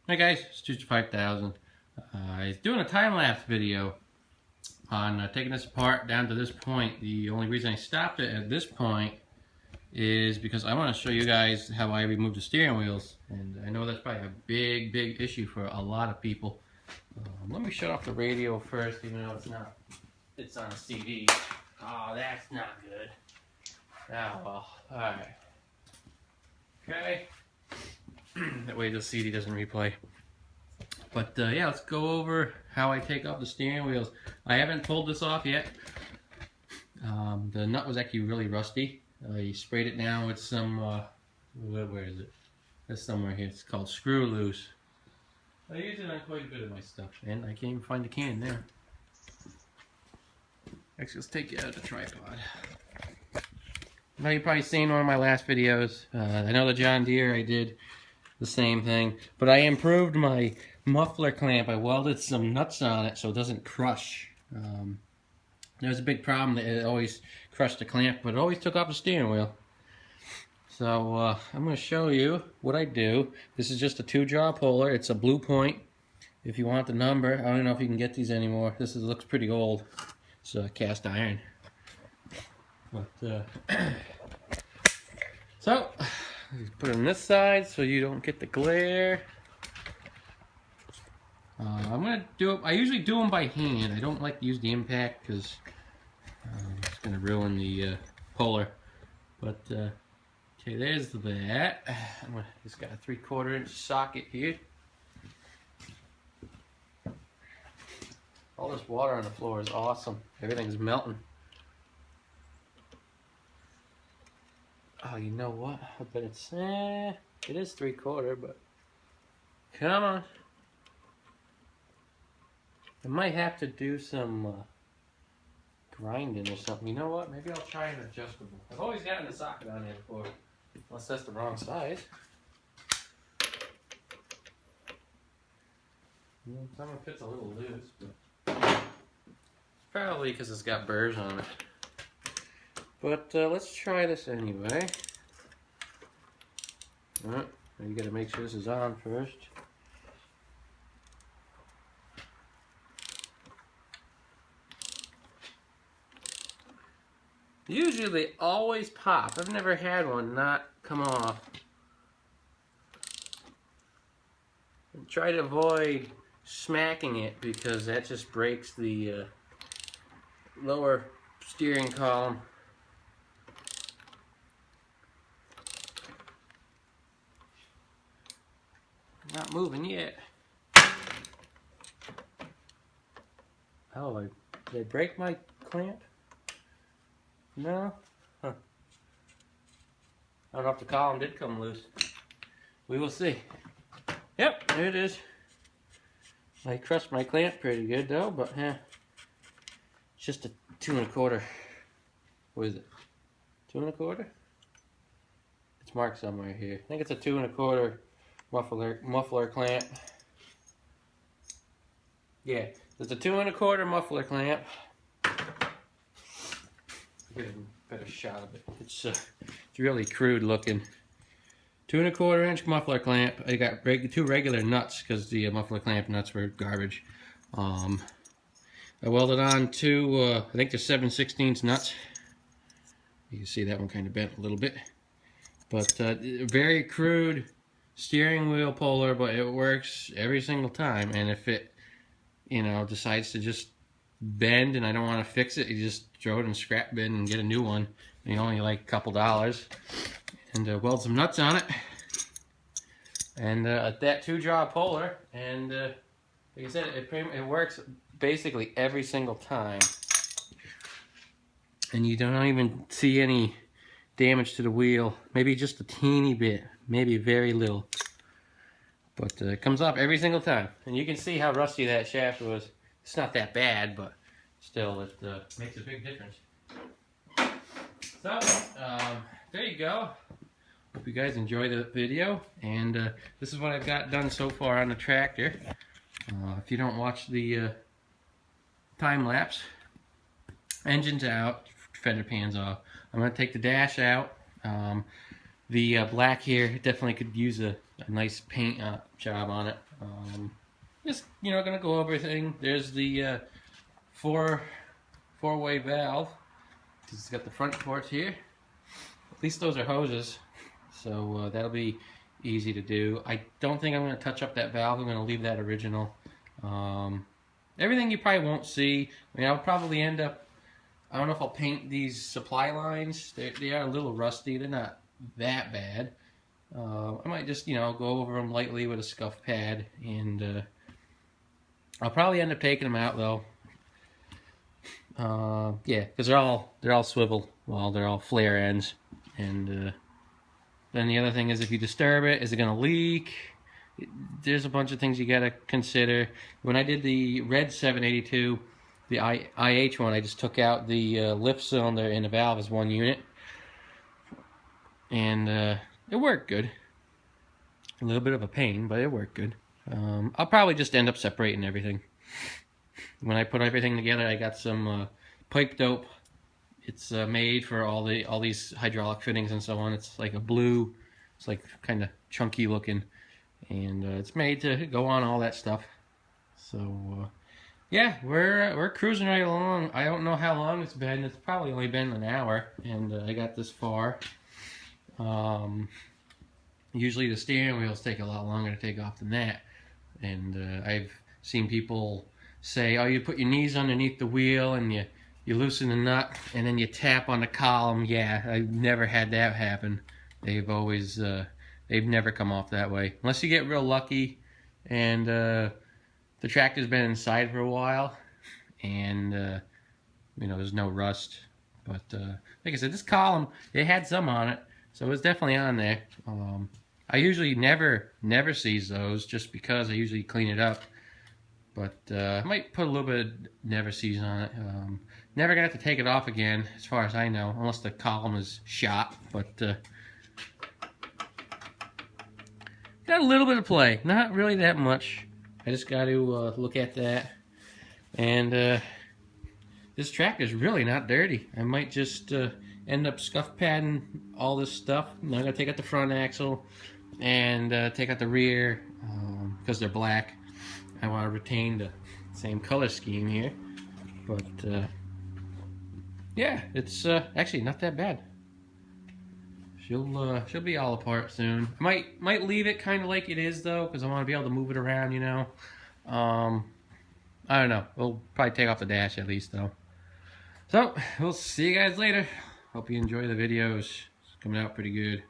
Hey guys, it's Tuesday 5000. I was doing a time-lapse video on taking this apart down to this point. The only reason I stopped it at this point is because I want to show you guys how I remove the steering wheels. And I know that's probably a big issue for a lot of people. Let me shut off the radio first, even though it's on a CD. Oh, that's not good. Oh well, alright. Okay. That way the CD doesn't replay. But yeah, let's go over how I take off the steering wheels. I haven't pulled this off yet. The nut was actually really rusty. I sprayed it down with some, where is it? It's somewhere here. It's called Screw Loose. I use it on quite a bit of my stuff. And I can't even find the can there. Actually, let's take it out of the tripod. Now you've probably seen one of my last videos. I know the John Deere, I did the same thing. But I improved my muffler clamp. I welded some nuts on it so it doesn't crush. There's a big problem that it always crushed the clamp, but it always took off the steering wheel. So I'm going to show you what I do. This is just a 2-jaw puller. It's a Blue Point. If you want the number, I don't know if you can get these anymore. This looks pretty old. It's cast iron. But so put it on this side so you don't get the glare. I'm gonna do it. I usually do them by hand. I don't like to use the impact because it's gonna ruin the puller. But okay, there's that. It's got a 3/4 inch socket here. All this water on the floor is awesome. Everything's melting. Oh, you know what? I bet it is 3/4, but come on. I might have to do some grinding or something. You know what? Maybe I'll try an adjustable. I've always gotten the socket on there before, unless that's the wrong size. Some of it fits a little loose, but probably because it's got burrs on it. But let's try this anyway. You gotta make sure this is on first. Usually they always pop. I've never had one not come off. And try to avoid smacking it because that just breaks the lower steering column. Not moving yet. Oh, did I break my clamp? No? Huh. I don't know if the column did come loose. We will see. Yep, there it is. I crushed my clamp pretty good though, but it's just a 2 1/4. What is it? 2 1/4? It's marked somewhere here. I think it's a 2 1/4 muffler clamp. Yeah, it's a 2 1/4 muffler clamp. Get a better shot of it. It's really crude looking. 2 1/4 inch muffler clamp. I got 2 regular nuts because the muffler clamp nuts were garbage. I welded on 2, I think they're 7/16 nuts. You can see that one kind of bent a little bit. But very crude steering wheel puller, but it works every single time. And if it, decides to just bend and I don't want to fix it, you just throw it in scrap bin and get a new one. You only like a couple dollars, and weld some nuts on it. And that 2-jaw puller, and like I said, it works basically every single time. And you don't even see any damage to the wheel. Maybe just a teeny bit, maybe very little. But it comes off every single time. And you can see how rusty that shaft was. It's not that bad, but still, it makes a big difference. So, there you go. Hope you guys enjoy the video. And this is what I've got done so far on the tractor. If you don't watch the time lapse, engine's out, fender pan's off. I'm going to take the dash out. The black here definitely could use a nice paint job on it. Just, you know, gonna go over everything. There's the four-way valve. It's got the front ports here. At least those are hoses, so that'll be easy to do. I don't think I'm going to touch up that valve. I'm going to leave that original. Everything you probably won't see. I mean, I'll probably end up, I don't know if I'll paint these supply lines. They are a little rusty. They're not that bad. I might just, you know, go over them lightly with a scuff pad, and I'll probably end up taking them out though. Yeah, because they're all swivel. Well, they're all flare ends. And then the other thing is, if you disturb it, is it going to leak? There's a bunch of things you got to consider. When I did the red 782, the IH one, I just took out the lift cylinder and the valve as one unit. And it worked good. A little bit of a pain, but it worked good. I'll probably just end up separating everything. When I put everything together, I got some pipe dope. It's made for all these hydraulic fittings and so on. It's like a blue, it's like kind of chunky looking, and it's made to go on all that stuff. So yeah, we're cruising right along. I don't know how long it's been. It's probably only been an hour, and I got this far. Usually the steering wheels take a lot longer to take off than that, and I've seen people say, oh, you put your knees underneath the wheel and you loosen the nut and then you tap on the column. Yeah, I've never had that happen. They've always they've never come off that way, unless you get real lucky and the tractor's been inside for a while and you know, there's no rust. But like I said, this column, it had some on it, so it was definitely on there. I usually never seize those, just because I usually clean it up. But I might put a little bit of never seize on it. Never gonna have to take it off again, as far as I know, unless the column is shot. But got a little bit of play, not really that much. I just got to look at that. And this tractor is really not dirty. I might just end up scuff padding all this stuff. I'm gonna take out the front axle and take out the rear because they're black. I want to retain the same color scheme here, but yeah, it's actually not that bad. She'll be all apart soon. I might leave it kind of like it is though, because I want to be able to move it around, you know. I don't know. We'll probably take off the dash at least though. So we'll see you guys later. Hope you enjoy the videos. It's coming out pretty good.